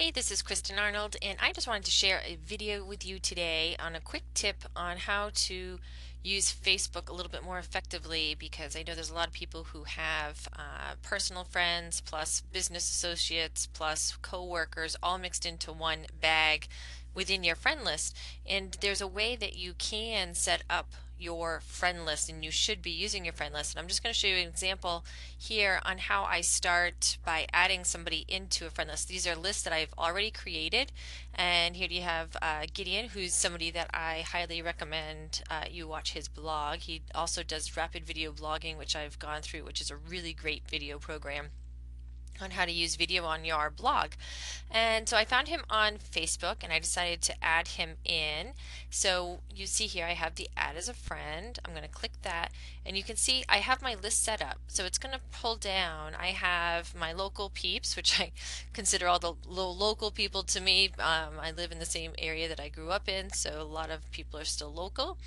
Hi, this is Kristen Arnold, and I just wanted to share a video with you today on a quick tip on how to use Facebook a little bit more effectively, because I know there's a lot of people who have personal friends plus business associates plus co-workers all mixed into one bag within your friend list. And there's a way that you can set up your friend list, and you should be using your friend list. And I'm just going to show you an example here on how I start by adding somebody into a friend list. These are lists that I've already created, and here you have Gideon, who's somebody that I highly recommend you watch his blog. He also does rapid video blogging, which I've gone through, which is a really great video program on how to use video on your blog. And so I found him on Facebook and I decided to add him in. So you see here I have the add as a friend. I'm going to click that and you can see I have my list set up. So it's going to pull down. I have my local peeps, which I consider all the local people to me. I live in the same area that I grew up in, so a lot of people are still local.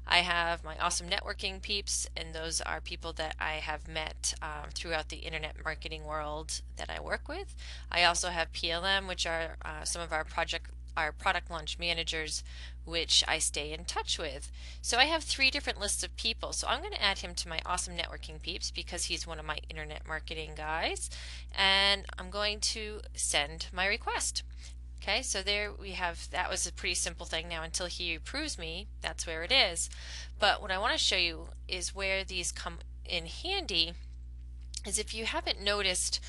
I have my awesome networking peeps, and those are people that I have met throughout the internet marketing world that I work with. I also have PLM, which are some of our product launch managers, which I stay in touch with. So I have 3 different lists of people. So I'm going to add him to my awesome networking peeps because he's one of my internet marketing guys, and I'm going to send my request. Okay, so there we have, that was a pretty simple thing. Now until he approves me, that's where it is. But what I want to show you is where these come in handy is if you haven't noticed,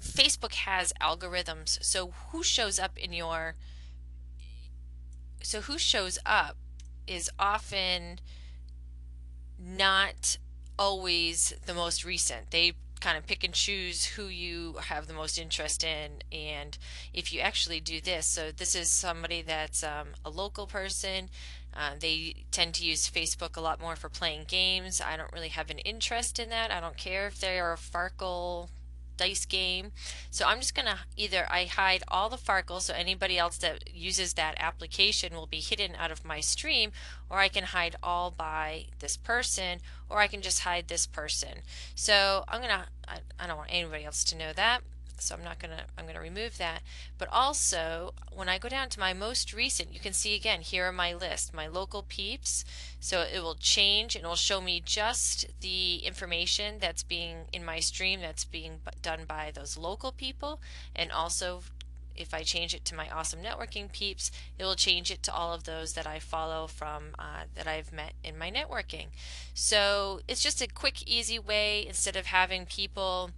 Facebook has algorithms. So who shows up is often not always the most recent. They kind of pick and choose who you have the most interest in. And if you actually do this, so this is somebody that's a local person. They tend to use Facebook a lot more for playing games. I don't really have an interest in that. I don't care if they are a Farkle dice game. So I'm just going to either I hide all the Farkle, so anybody else that uses that application will be hidden out of my stream, or I can hide all by this person, or I can just hide this person. So I don't want anybody else to know that. So I'm gonna remove that. But also when I go down to my most recent, you can see again here are my list, my local peeps. So it will change and it will show me just the information that's being in my stream that's being done by those local people. And also if I change it to my awesome networking peeps, it will change it to all of those that I follow from that I've met in my networking. So it's just a quick, easy way instead of having people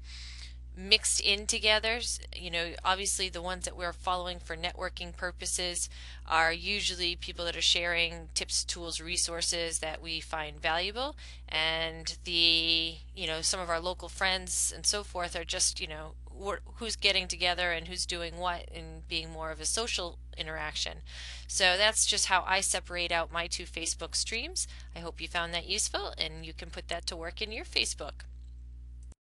mixed in together. You know, obviously the ones that we're following for networking purposes are usually people that are sharing tips, tools, resources that we find valuable, and some of our local friends and so forth are just, who's getting together and who's doing what and being more of a social interaction. So that's just how I separate out my 2 Facebook streams. I hope you found that useful and you can put that to work in your Facebook.